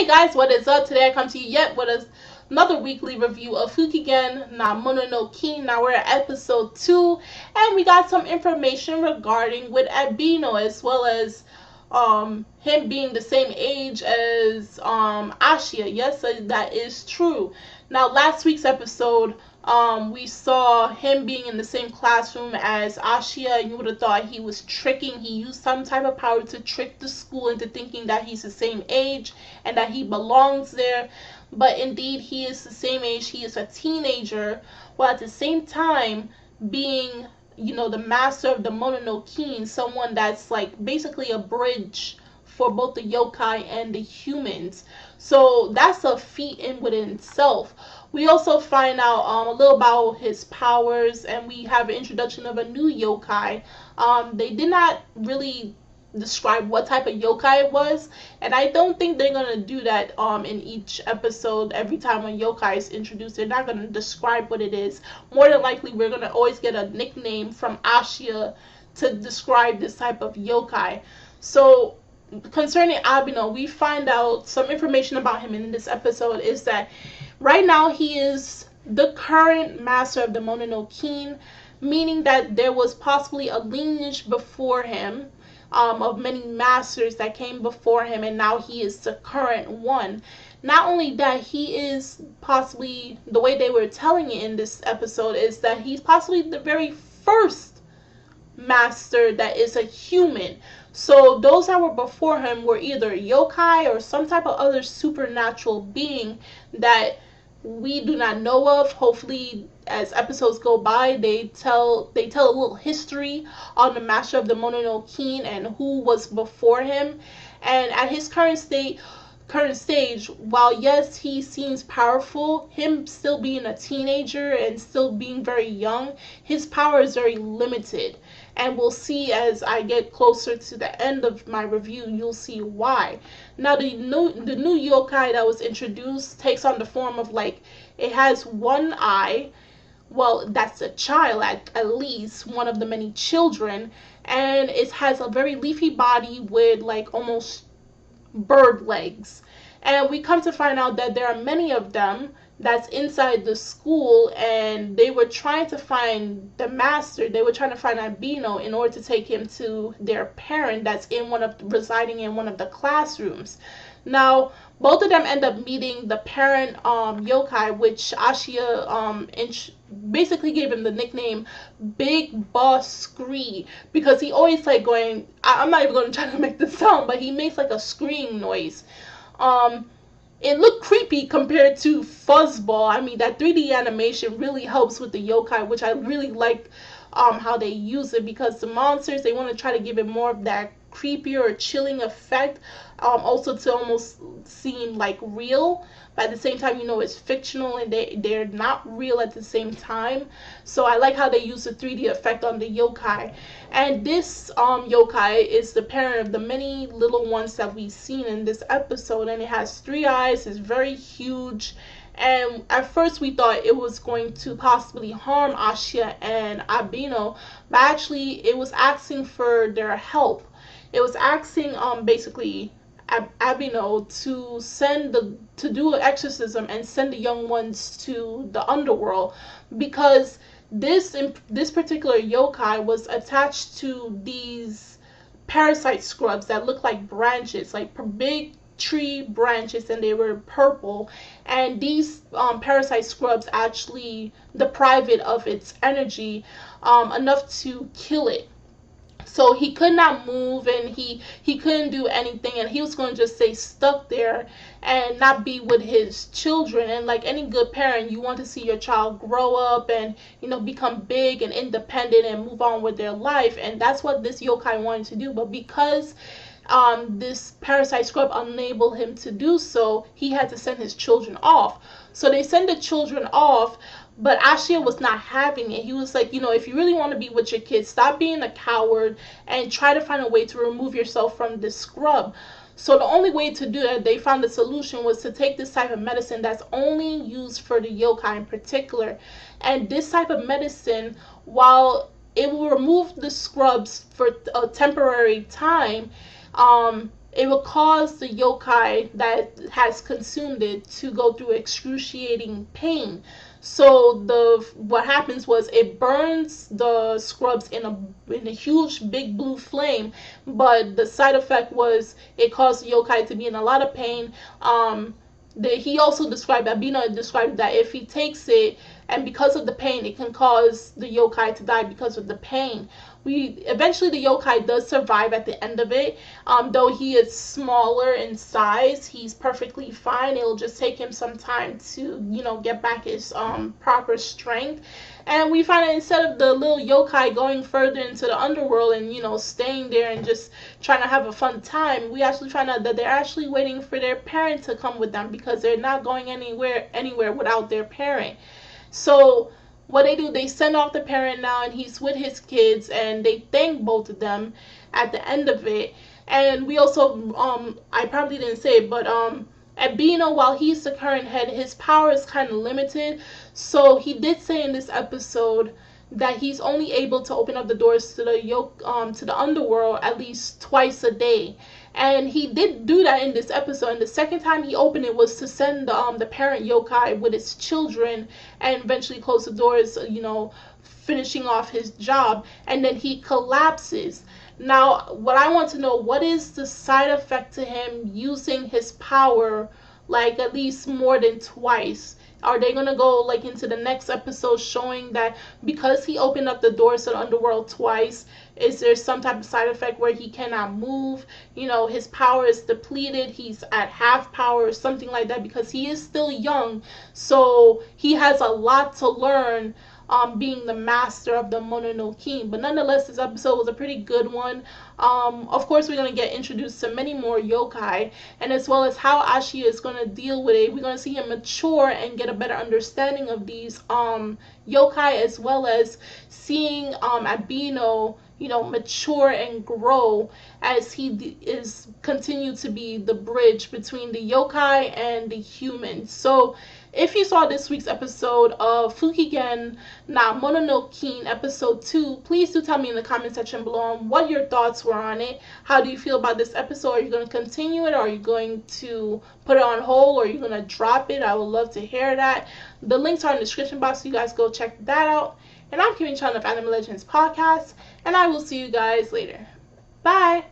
Hey guys, what is up? Today I come to you yet with another weekly review of Fukigen na Mononokean. Now we're at episode 2, and we got some information regarding with Abeno, as well as him being the same age as Ashia. Yes, that is true. Now last week's episode, we saw him being in the same classroom as Ashia, and you would have thought he was tricking. He used some type of power to trick the school into thinking that he's the same age and that he belongs there. But indeed, he is the same age. He is a teenager, while at the same time being, the master of the Mononokean, someone that's like basically a bridge for both the yokai and the humans. So that's a feat in within itself. We also find out a little about his powers, and we have an introduction of a new yokai. They did not really describe what type of yokai it was, and I don't think they're gonna do that in each episode. Every time a yokai is introduced, they're not gonna describe what it is. More than likely, we're gonna always get a nickname from Ashia to describe this type of yokai. So concerning Abeno, we find out some information about him in this episode is that right now he is the current master of the Mononokean, meaning that there was possibly a lineage before him, of many masters that came before him, and now he is the current one. Not only that, he is possibly, the way they were telling it in this episode, is that he's possibly the very first master that is a human. So those that were before him were either yokai or some type of other supernatural being that we do not know of. Hopefully, as episodes go by, they tell a little history on the master of the Mononokean and who was before him. And at his current stage, while yes, he seems powerful, him still being a teenager and still being very young, his power is very limited. And we'll see as I get closer to the end of my review, you'll see why. Now the new yokai that was introduced takes on the form of, like, it has one eye. Well, that's a child, at least one of the many children, and it has a very leafy body with like almost bird legs. And we come to find out that there are many of them that's inside the school, and they were trying to find the master. They were trying to find Abeno in order to take him to their parent that's residing in one of the classrooms. Now both of them end up meeting the parent yokai, which Ashia basically gave him the nickname Big Boss Scree, because he always like going, I'm not even going to try to make the sound, but he makes like a scream noise. It looked creepy compared to Fuzzball. I mean, that 3D animation really helps with the yokai, which I really like how they use it, because the monsters, they want to try to give it more of that creepier or chilling effect, also to almost seem like real, but at the same time, it's fictional and they're not real at the same time. So I like how they use the 3D effect on the yokai. And this yokai is the parent of the many little ones that we've seen in this episode, and it has 3 eyes. It's very huge. And at first we thought it was going to possibly harm Ashia and Abeno, but actually it was asking for their help. It was asking basically Abeno to do an exorcism and send the young ones to the underworld, because this particular yokai was attached to these parasite scrubs that look like branches, like big tree branches, and they were purple. And these parasite scrubs actually deprive it of its energy enough to kill it. So he could not move, and he couldn't do anything, and he was going to just stay stuck there and not be with his children. And like any good parent, you want to see your child grow up and become big and independent and move on with their life, and that's what this yokai wanted to do. But because this parasite scrub enabled him to do so, he had to send his children off. So they send the children off, but Ashia was not having it. He was like, if you really want to be with your kids, stop being a coward and try to find a way to remove yourself from this scrub. So the only way to do that, they found the solution, was to take this type of medicine that's only used for the yokai in particular. And this type of medicine, while it will remove the scrubs for a temporary time, it will cause the yokai that has consumed it to go through excruciating pain. So what happens was it burns the scrubs in a huge big blue flame, but the side effect was it caused the yokai to be in a lot of pain. He also described, Abeno described that if he takes it and because of the pain, it can cause the yokai to die because of the pain. Eventually the yokai does survive at the end of it. Though he is smaller in size, he's perfectly fine. It'll just take him some time to, get back his proper strength. And we find that instead of the little yokai going further into the underworld and, staying there and just trying to have a fun time, we actually find out that they're actually waiting for their parent to come with them because they're not going anywhere without their parent. So what they do, they send off the parent now, and he's with his kids, and they thank both of them at the end of it. And we also, I probably didn't say it, but Abeno, while he's the current head, his power is kind of limited. So he did say in this episode that he's only able to open up the doors to the underworld at least twice a day. And he did do that in this episode. And the second time he opened it was to send the parent yokai with his children and eventually close the doors, finishing off his job. And then he collapses. Now, what I want to know, what is the side effect to him using his power like at least more than twice? Are they gonna go like into the next episode showing that because he opened up the doors to the underworld twice, is there some type of side effect where he cannot move? His power is depleted, he's at half power or something like that, because he is still young, so he has a lot to learn, being the master of the Mononokean. But nonetheless, this episode was a pretty good one. Of course, we're going to get introduced to many more yokai, and as well as how Ashi is going to deal with it. We're going to see him mature and get a better understanding of these yokai, as well as seeing Abeno, mature and grow as he is continue to be the bridge between the yokai and the humans. So if you saw this week's episode of Fukigen na Mononokean episode 2, please do tell me in the comment section below what your thoughts were on it. How do you feel about this episode? Are you going to continue it? Or are you going to put it on hold? Or are you going to drop it? I would love to hear that. The links are in the description box, so you guys go check that out. And I'm Kimmy Chan of Anime Legends Podcast, and I will see you guys later. Bye!